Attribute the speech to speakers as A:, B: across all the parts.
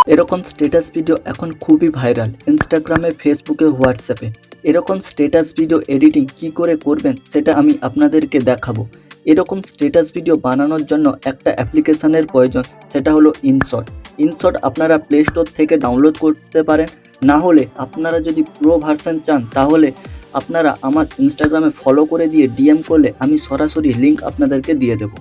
A: এরকম status video এখন খুবই ভাইরাল ইনস্টাগ্রামে, ফেসবুকে, হোয়াটসঅ্যাপে। এরকম স্ট্যাটাস ভিডিও এডিটিং কি করে করবেন সেটা আমি আপনাদেরকে দেখাবো। এরকম স্ট্যাটাস ভিডিও বানানোর জন্য একটা অ্যাপ্লিকেশনের প্রয়োজন, সেটা হলো ইনশট। ইনশট আপনারা প্লে স্টোর থেকে ডাউনলোড করতে পারেন, না হলে আপনারা যদি প্রো ভার্সন চান তাহলে আপনারা আমার ইনস্টাগ্রামে ফলো করে দিয়ে ডিএম করলে আমি সরাসরি লিঙ্ক আপনাদেরকে দিয়ে দেবো।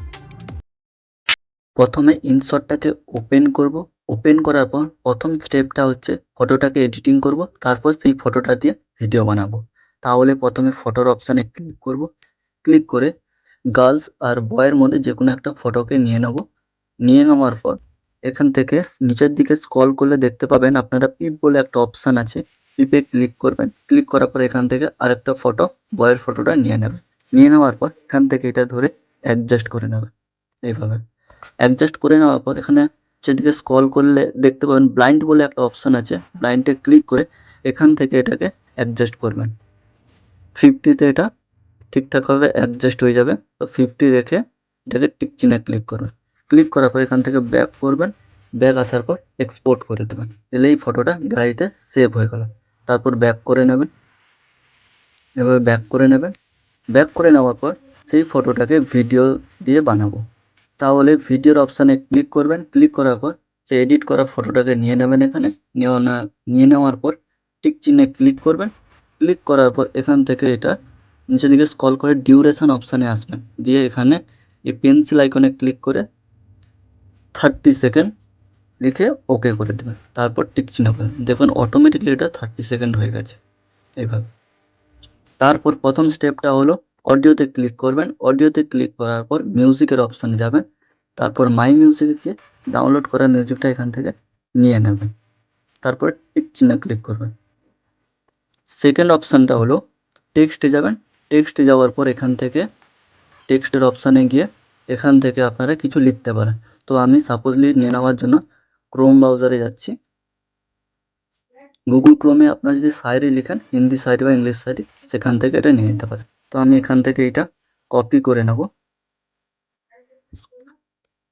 A: প্রথমে ইনশটটাকে ওপেন করব। ওপেন করার পর প্রথম স্টেপটা হচ্ছে ফটোটাকে এডিটিং করব, তারপর সেই ফটোটা দিয়ে ভিডিও বানাবো। তাহলে প্রথমে ফটোর অপশানে ক্লিক করব। ক্লিক করে গার্লস আর বয়ের মধ্যে যে কোনো একটা ফটোকে নিয়ে নেব। নিয়ে নেওয়ার পর এখান থেকে নিচের দিকে স্ক্রল করলে দেখতে পাবেন আপনারা পিপ বলে একটা অপশান আছে, পিপে ক্লিক করবেন। ক্লিক করার পর এখান থেকে আরেকটা ফটো, বয়ের ফটোটা নিয়ে নেবেন। নিয়ে নেওয়ার পর এখান থেকে এটা ধরে অ্যাডজাস্ট করে নেবেন। এইভাবে অ্যাডজাস্ট করে নেওয়ার পর এখানে যেদিকে স্ক্রল করলে দেখতে পাবেন ব্লাইন্ড বলে একটা অপশান আছে, ব্লাইন্ডে ক্লিক করে এখান থেকে এটাকে অ্যাডজাস্ট করবেন। 50-তে এটা ঠিকঠাকভাবে অ্যাডজাস্ট হয়ে যাবে। তো 50 রেখে এটাকে টিক চিহ্নে ক্লিক করবেন। ক্লিক করার পর এখান থেকে ব্যাক করবেন। ব্যাক আসার পর এক্সপোর্ট করে দেবেন, তাহলে এই ফটোটা গ্যালারিতে সেভ হয়ে গেল। তারপর ব্যাক করে নেবেন, এভাবে ব্যাক করে নেবেন। ব্যাক করে নেওয়ার পর সেই ফটোটাকে ভিডিও দিয়ে বানাবো। তাহলে ভিডিওর অপশানে ক্লিক করবেন। ক্লিক করার পর সেই এডিট করা ফটোটাকে নিয়ে নেবেন। এখানে নিয়ে নেওয়ার পর টিক চিহ্নে ক্লিক করবেন। ক্লিক করার পর এখান থেকে এটা নিচের দিকে স্ক্রল করে ডিউরেশন অপশানে আসবেন, দিয়ে এখানে এই পেন্সিল আইকনে ক্লিক করে 30 সেকেন্ড লিখে ওকে করে দেবেন। তারপর টিক চিহ্ন করবেন, দেখবেন অটোমেটিকলি এটা 30 সেকেন্ড হয়ে গেছে এইভাবে। তারপর প্রথম স্টেপটা হলো অডিওতে ক্লিক করবেন। অডিওতে ক্লিক করার পর মিউজিকের অপশানে যাবেন। তারপর মাই মিউজিকে গিয়ে ডাউনলোড করা মিউজিকটা এখান থেকে নিয়ে নেবেন। তারপর টিক চিহ্ন ক্লিক করবেন। সেকেন্ড অপশানটা হলো টেক্সটে যাবেন। টেক্সটে যাওয়ার পর এখান থেকে টেক্সটের অপশানে গিয়ে এখান থেকে আপনারা কিছু লিখতে পারেন। তো আমি সাপোজলি নিয়ে নেওয়ার জন্য ক্রোম ব্রাউজারে যাচ্ছি। গুগল ক্রোমে আপনারা যদি শায়রি লিখেন, হিন্দি শায়রি বা ইংলিশ শায়রি, সেখান থেকে এটা নিয়ে নিতে পারেন। তো আমি এখান থেকে এটা কপি করে নেব।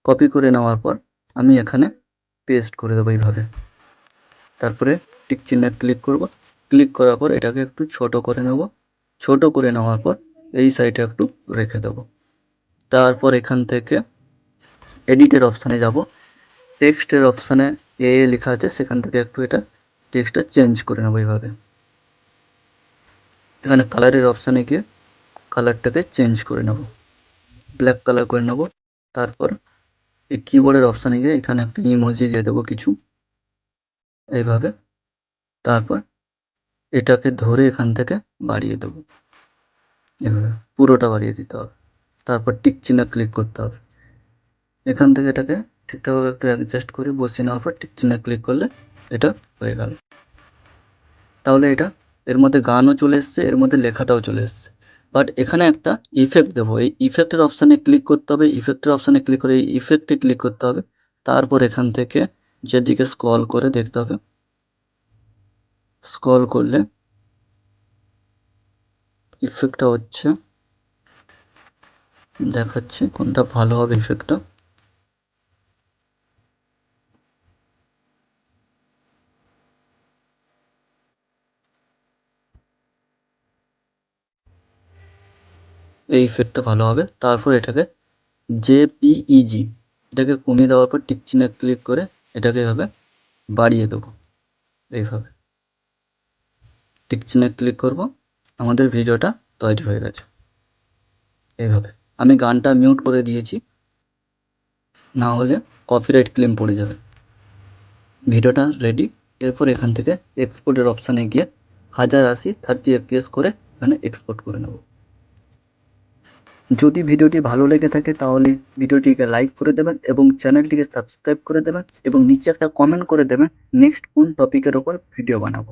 A: কপি করে নেওয়ার পর আমি এখানে পেস্ট করে দেবো এইভাবে। তারপরে টিক চিহ্নে ক্লিক করব। ক্লিক করার পর এটাকে একটু ছোট করে নেব। ছোট করে নেওয়ার পর এই সাইডে একটু রেখে দেব। তারপর এখান থেকে এডিটের অপশানে যাব। টেক্সটের অপশানে এ লেখা আছে, সেখান থেকে একটু এটা টেক্সটটা চেঞ্জ করে নেব এইভাবে। এখানে কালারের অপশানে গিয়ে কালারটাকে চেঞ্জ করে নেব, ব্ল্যাক কালার করে নেব। তারপর এই কিবোর্ডের অপশানে গিয়ে এখানে একটা ইমোজি দিয়ে দেবো কিছু এইভাবে। তারপর এটাকে ধরে এখান থেকে বাড়িয়ে দেবো, এভাবে পুরোটা বাড়িয়ে দিতে হবে। তারপর টিক চিহ্ন ক্লিক করতে হবে। এখান থেকে এটাকে ঠিকঠাকভাবে একটু অ্যাডজাস্ট করে বসিয়ে নেওয়ার পর টিক চিহ্ন ক্লিক করলে এটা হয়ে গেল। তাহলে এটা এর মধ্যে গানও চলে এসছে, এর মধ্যে লেখাটাও চলে এসছে। বাট এখানে একটা ইফেক্ট দেবো, এই ইফেক্টের অপশানে ক্লিক করতে হবে। ইফেক্টের অপশানে ক্লিক করে এই ইফেক্টে ক্লিক করতে হবে। তারপর এখান থেকে যেদিকে স্ক্রল করে দেখতে হবে, স্ক্রল করলে ইফেক্টটা হচ্ছে, দেখাচ্ছে কোনটা ভালো হবে ইফেক্টটা। এই ইফেক্টটা ভালো হবে। তারপর এটাকে জেপিইজি এটাকে কমিয়ে দেওয়ার পর টিক চিহ্নে ক্লিক করে এটাকে এভাবে বাড়িয়ে দেবো এইভাবে। টিক চিহ্নে ক্লিক করব, আমাদের ভিডিওটা তৈরি হয়ে গেছে এইভাবে। আমি গানটা মিউট করে দিয়েছি, না হলে কপিরাইট ক্লেম পড়ে যাবে। ভিডিওটা রেডি। এরপর এখান থেকে এক্সপোর্টের অপশানে গিয়ে 1080 30 fps করে এখানে এক্সপোর্ট করে নেব। যদি ভিডিওটি ভালো লেগে থাকে তাহলে ভিডিওটিকে লাইক করে দেবেন এবং চ্যানেলটিকে সাবস্ক্রাইব করে দেবেন এবং নিচে একটা কমেন্ট করে দেবেন নেক্সট কোন টপিকের ওপর ভিডিও বানাবো।